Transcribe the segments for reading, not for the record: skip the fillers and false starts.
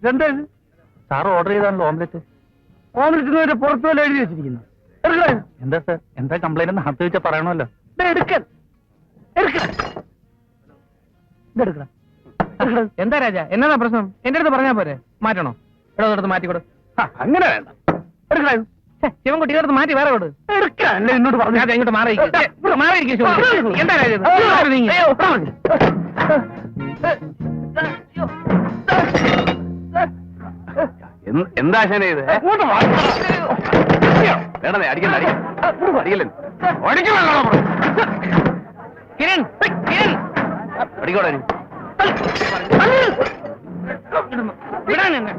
ഇതെന്താ ഇത്? Sir order ചെയ്താണല്ലോ ഓംലെറ്റ്. ഓംലെറ്റ് പുറത്തു വല്ല എഴുതി വെച്ചിരിക്കുന്നു. എന്താ സാർ, എന്താ കംപ്ലൈന്റ് എന്ന് ഹത്ത് വെച്ചാൽ പറയണമല്ലോ. എന്താ രാജ, എന്നതാ പ്രശ്നം? എന്റെ അടുത്ത് പറഞ്ഞാ പോരെ? മാറ്റണോ? ഇവിടെ അടുത്ത് മാറ്റിക്കൊടു. അങ്ങനെ വേണ്ട. ശിവൻകുട്ടി അടുത്ത് മാറ്റി വേറെ കൊടു. എന്നോട് പറഞ്ഞു ഇങ്ങോട്ട് മാറിയിരിക്കും. എന്താ രാജ? എന്താ ശനെ ഇത്? വേണ്ടേ അടിക്കണ്ട, അടിക്കല്ലേ കിരൺ, കിരൺ അടിക്കോടെ. വിടാൻ എന്നെ.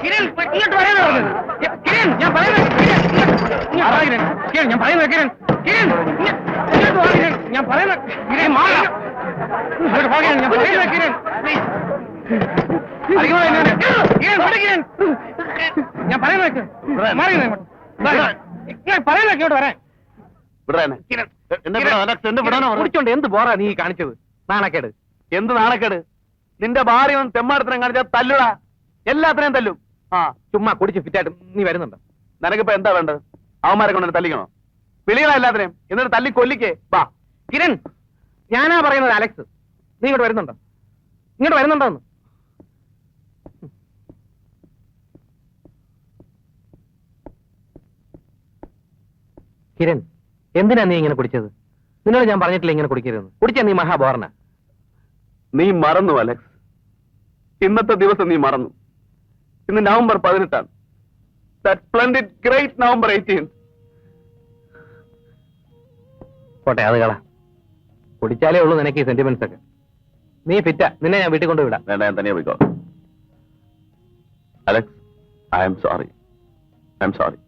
കിരൺ, ഇങ്ങോട്ട് വരാനാ പറഞ്ഞത്. കിരൺ, ഞാൻ പറയുന്നത് കിരൺ, ഞാൻ പറയുന്നത് കിരൺ, കിരൺ ഇങ്ങോട്ട് വാ കിരൺ, ഞാൻ പറയുന്നത് കിരൺ, മാറാം. ഇങ്ങോട്ട് വാ കിരൺ, ഞാൻ പറയുന്നത് കിരൺ. ഞാൻ പറയുന്നത് മാറി ഞാൻ പറയുന്നത് ഇങ്ങോട്ട് വരാൻ. കുടിച്ചോണ്ട് എന്ത് ബോറാ നീ കാണിച്ചത്? നാണക്കേട്. എന്ത് നാണക്കേട്? നിന്റെ ഭാര്യ ഒന്ന് തെമ്മാടത്തിനെ കാണിച്ചാൽ തല്ലുടാ, എല്ലാത്തിനെയും തല്ലും. ചുമ്മാ കുടിച്ച് ഫിറ്റായിട്ട് നീ വരുന്നുണ്ടോ? നിനക്കിപ്പോ എന്താ വേണ്ടത്? അവന്മാരെ കൊണ്ട് തല്ലിക്കണോ? വിളികളാ എല്ലാത്തിനെയും, എന്നിട്ട് തല്ലി കൊല്ലിക്കേ. വാ കിരൺ, ഞാനാ പറയുന്നത് അലക്സ്. നീ ഇങ്ങോട്ട് വരുന്നുണ്ടോ? ഇങ്ങോട്ട് വരുന്നുണ്ടോന്ന്? കിരൺ, എന്തിനാ നീ ഇങ്ങനെ കുടിച്ചത്? നിന്നോട് ഞാൻ പറഞ്ഞിട്ടില്ല ഇങ്ങനെ കുടിക്കരുതെന്ന്. കുടിച്ചാ നീ മഹാബോറന. നീ മറന്നു അലക്സ്, ഇന്നത്തെ ദിവസം നീ മറന്നു. ഇന്ന് November 18. That splendid great November 18th. പോട്ടെ, അത് കള. കുടിച്ചാലേ ഉള്ളൂ നിനക്ക് ഈ സെന്റിമെന്റ്സ് ഒക്കെ. നീ ഫിറ്റാ, നിന്നെ ഞാൻ വീട്ടിൽ കൊണ്ടുവിടാം. വേണ്ട, ഞാൻ തനിയെ പോയിക്കോ. Alex, I am sorry. I am sorry.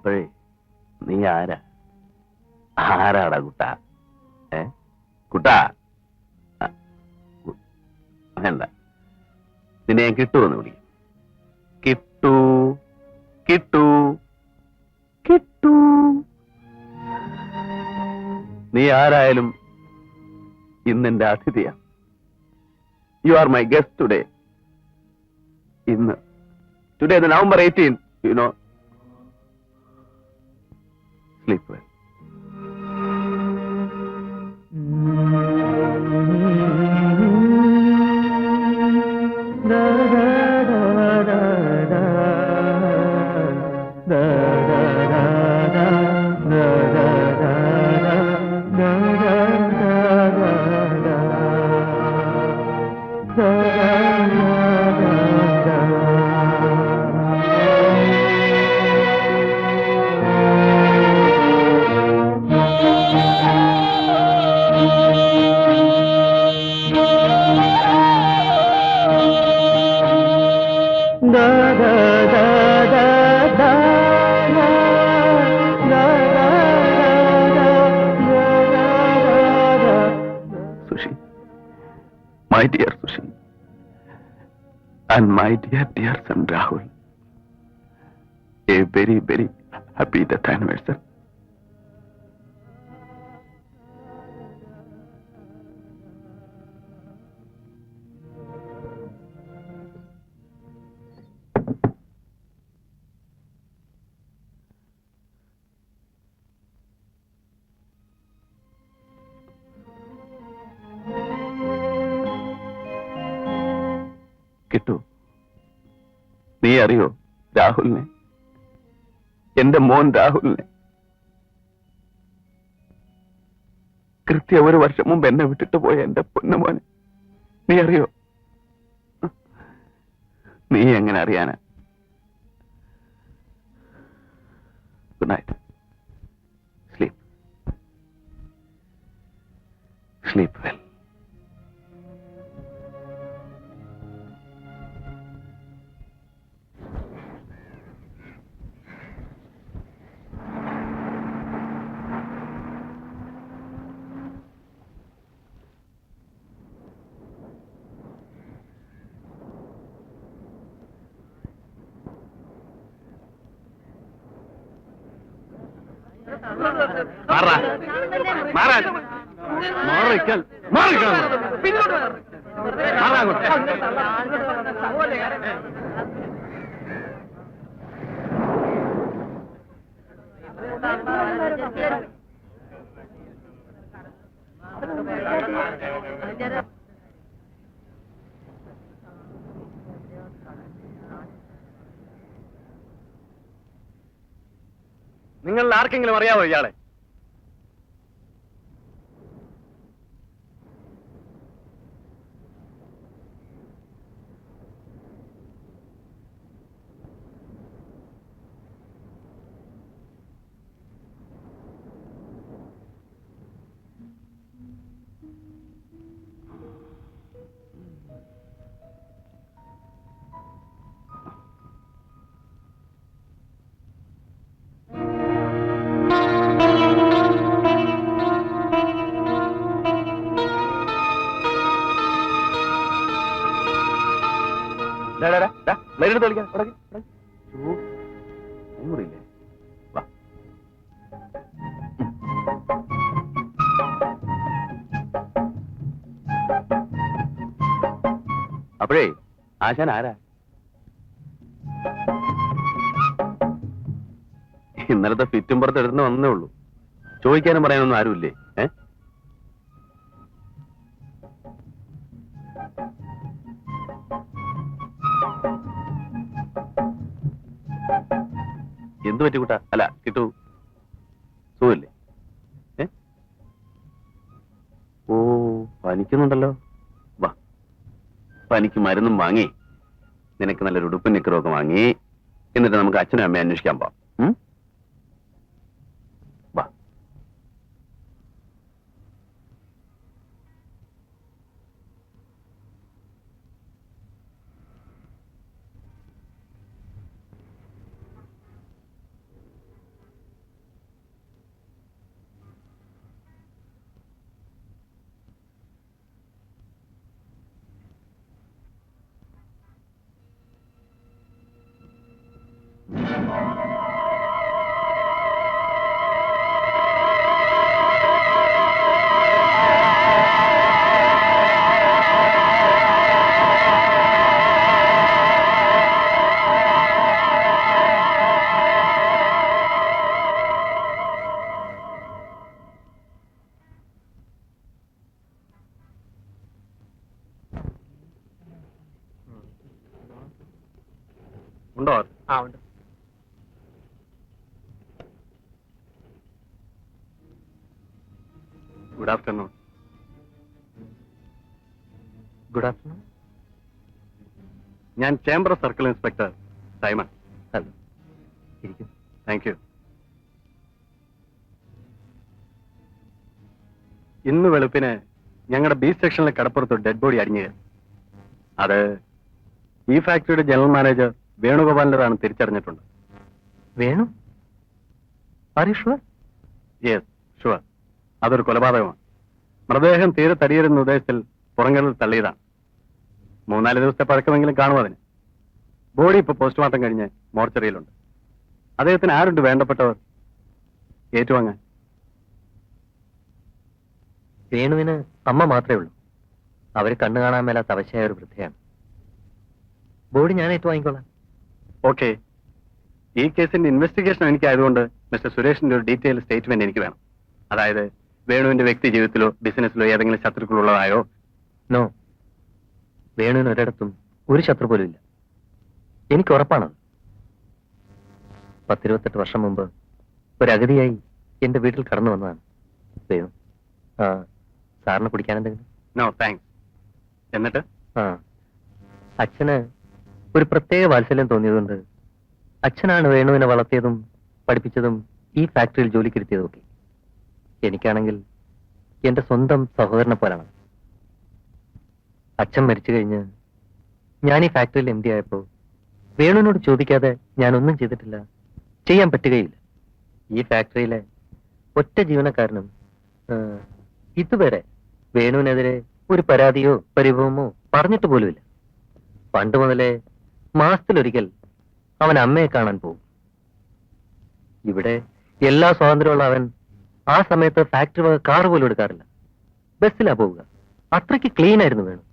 അപ്പോഴേ നീ ആരാടാ കുട്ടാ? കുട്ടാ വേണ്ട, നിന്നെ ഞാൻ കിട്ടുമെന്ന് വിളിക്കും. കിട്ടൂ കിട്ടൂ കിട്ടൂ. നീ ആരായാലും ഇന്നെന്റെ അതിഥിയാ. You are my guest today. ഇന്ന് today November 18th, you know. Sleep well. Sushi, my dear Sushi, and my dear son Rahul, a very, very happy death anniversary. കിട്ടു, നീ അറിയോ രാഹുലിനെ, എന്റെ മോൻ രാഹുലിനെ? കൃത്യം 1 വർഷം മുമ്പ് എന്നെ വിട്ടിട്ട് പോയ എന്റെ പൊന്നുമോനെ നീ അറിയോ? നീ എങ്ങനെ അറിയാനാ? Good night. Sleep sleep well. നിങ്ങൾ ആർക്കെങ്കിലും അറിയാമോ ഇയാളെ? ലൈനെടുത്ത് കളിക്കാൻ ൂറില്ലേ? വാ. അപ്പോഴേ ആശാൻ ആരാ? ഇന്നലത്തെ ഫിറ്റും പുറത്ത് എടുത്തുന്ന വന്നേ ഉള്ളൂ. ചോദിക്കാനും പറയാനൊന്നും ആരുമില്ലേ? എന്തു പറ്റി കൂട്ടാ? അല്ല കിട്ടു, സുഖമില്ലേ? ഓ, പനിക്കുന്നുണ്ടല്ലോ. വാ, പനിക്ക് മരുന്നും വാങ്ങി നിനക്ക് നല്ലൊരു ഉടുപ്പും നിക്കറും ഒക്കെ വാങ്ങി എന്നിട്ട് നമുക്ക് അച്ഛനും അമ്മയെ അന്വേഷിക്കാൻ പോവാം. വാ. ഉണ്ടോ? ആ ഉണ്ട്. Good afternoon. Good afternoon. ഞാൻ chamber circle inspector Simon. Hello, ഇരിക്കും. Thank you. ഇന്ന് വെളുപ്പിന് ഞങ്ങളുടെ ബി സെക്ഷനിലെ കടപ്പുറത്ത് ഡെഡ് ബോഡി അടിഞ്ഞു കയറി. അത് ഈ ഫാക്ടറിയുടെ ജനറൽ മാനേജർ വേണുഗോപാലിൻ്റെതാണ് തിരിച്ചറിഞ്ഞിട്ടുണ്ട്. Venu? Are you sure? Yes, sure. അതൊരു കൊലപാതകമാണ്. മൃതദേഹം തീരെ തടിയരുന്ന ഉദ്ദേശത്തിൽ പുറങ്ങളിൽ തള്ളിയതാണ്. 3-4 ദിവസത്തെ പഴക്കമെങ്കിലും കാണും അതിന്. ബോഡി ഇപ്പോൾ പോസ്റ്റ്മോർട്ടം കഴിഞ്ഞ് മോർച്ചറിയിലുണ്ട്. അദ്ദേഹത്തിന് ആരുണ്ട് വേണ്ടപ്പെട്ടവർ ഏറ്റുവാങ്ങാൻ? വേണുവിന് അമ്മ മാത്രമേ ഉള്ളൂ. അവര് കണ്ണു കാണാൻ മേലാത്ത അവശയായ ഒരു വൃദ്ധയാണ്. ബോഡി ഞാൻ ഏറ്റുവാങ്ങിക്കോളാം. ഓക്കെ. ഈ കേസിന്റെ ഇൻവെസ്റ്റിഗേഷൻ എനിക്കായതുകൊണ്ട് മിസ്റ്റർ സുരേഷിന്റെ ഒരു ഡീറ്റെയിൽ സ്റ്റേറ്റ്മെന്റ് എനിക്ക് വേണം. അതായത് വേണുവിന്റെ വ്യക്തി ജീവിതത്തിലോ ബിസിനസ്സിലോ ഏതെങ്കിലും ശത്രുക്കളുള്ളതായോ? നോ, വേണുവിന് ഒരിടത്തും ഒരു ശത്രു പോലും ഇല്ല. എനിക്ക് ഉറപ്പാണത്. 10-28 വർഷം മുമ്പ് ഒരു അഗതിയായി എന്റെ വീട്ടിൽ കടന്നു വന്നതാണ് വേണു. സാറിന് കുടിക്കാൻ എന്തെങ്കിലും? No thanks. എന്നിട്ട് അച്ഛന് ഒരു പ്രത്യേക വാത്സല്യം തോന്നിയതുകൊണ്ട് അച്ഛനാണ് വേണുവിനെ വളർത്തിയതും പഠിപ്പിച്ചതും ഈ ഫാക്ടറിയിൽ ജോലിക്കിരുത്തിയതും ഒക്കെ. എനിക്കാണെങ്കിൽ എന്റെ സ്വന്തം സഹോദരനെ പോലാണ്. അച്ഛൻ മരിച്ചു കഴിഞ്ഞ് ഞാൻ ഈ ഫാക്ടറിയിൽ MD ആയപ്പോ വേണുവിനോട് ചോദിക്കാതെ ഞാനൊന്നും ചെയ്തിട്ടില്ല, ചെയ്യാൻ പറ്റുകയില്ല. ഈ ഫാക്ടറിയിലെ ഒറ്റ ജീവനക്കാരനും ഇതുവരെ വേണുവിനെതിരെ ഒരു പരാതിയോ പരിഭവമോ പറഞ്ഞിട്ട് പോലുമില്ല. പണ്ട് മുതലേ മാസത്തിലൊരിക്കൽ അവൻ അമ്മയെ കാണാൻ പോകും. ഇവിടെ എല്ലാ സ്വാതന്ത്ര്യമുള്ള അവൻ ആ സമയത്ത് ഫാക്ടറി കാർ പോലും എടുക്കാറില്ല, ബസ്സിലാ പോവുക. അത്രയ്ക്ക് ക്ലീൻ ആയിരുന്നു വേണു.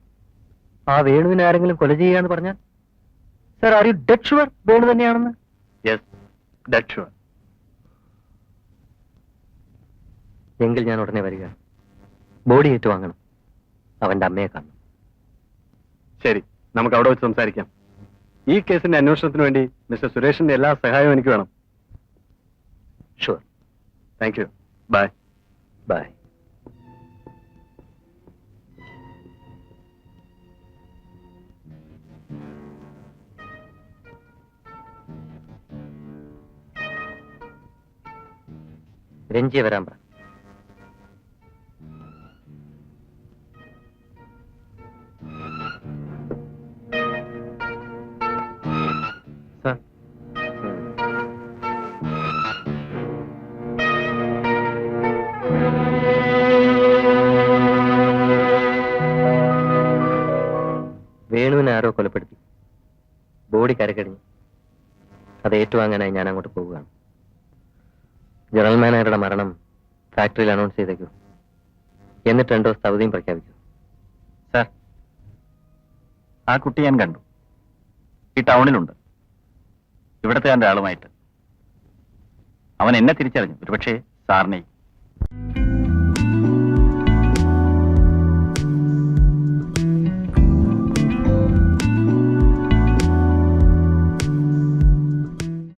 ആ വേണുവിനെ ആരെങ്കിലും കൊല ചെയ്യാന്ന് പറഞ്ഞാൽ, sir are you dead sure Venu തന്നെയാണെന്ന്? Yes, dead sure. എങ്കിൽ ഞാൻ ഉടനെ വരിക. ബോഡി ഏറ്റുവാങ്ങണം, അവന്റെ അമ്മയെ കാണണം. ശരി, നമുക്ക് അവിടെ വെച്ച് സംസാരിക്കാം. ഈ കേസിന്റെ അന്വേഷണത്തിന് വേണ്ടി മിസ്റ്റർ സുരേഷിന്റെ എല്ലാ സഹായവും എനിക്ക് വേണം. Sure. Thank you. Bye. Bye. രഞ്ജിയെ വരാൻ പറ. സാർ, വേണുവിനെ ആരോ കൊലപ്പെടുത്തി. ബോഡി കരക്കടിഞ്ഞു. അത് ഏറ്റുവാങ്ങാനായി ഞാൻ അങ്ങോട്ട് പോവുകയാണ്. ജനറൽ മാനേജറുടെ മരണം ഫാക്ടറിയിൽ അനൗൺസ് ചെയ്തേക്കൂ. എന്നിട്ട് 2 ദിവസത്തെ അവധിയും പ്രഖ്യാപിക്കൂ. സാർ, ആ കുട്ടി ഞാൻ കണ്ടു. ഈ ടൗണിലുണ്ട്, ഇവിടുത്തെ എൻ്റെ ആളുമായിട്ട്. അവൻ എന്നെ തിരിച്ചറിഞ്ഞു, ഒരുപക്ഷെ സാറിനെയും.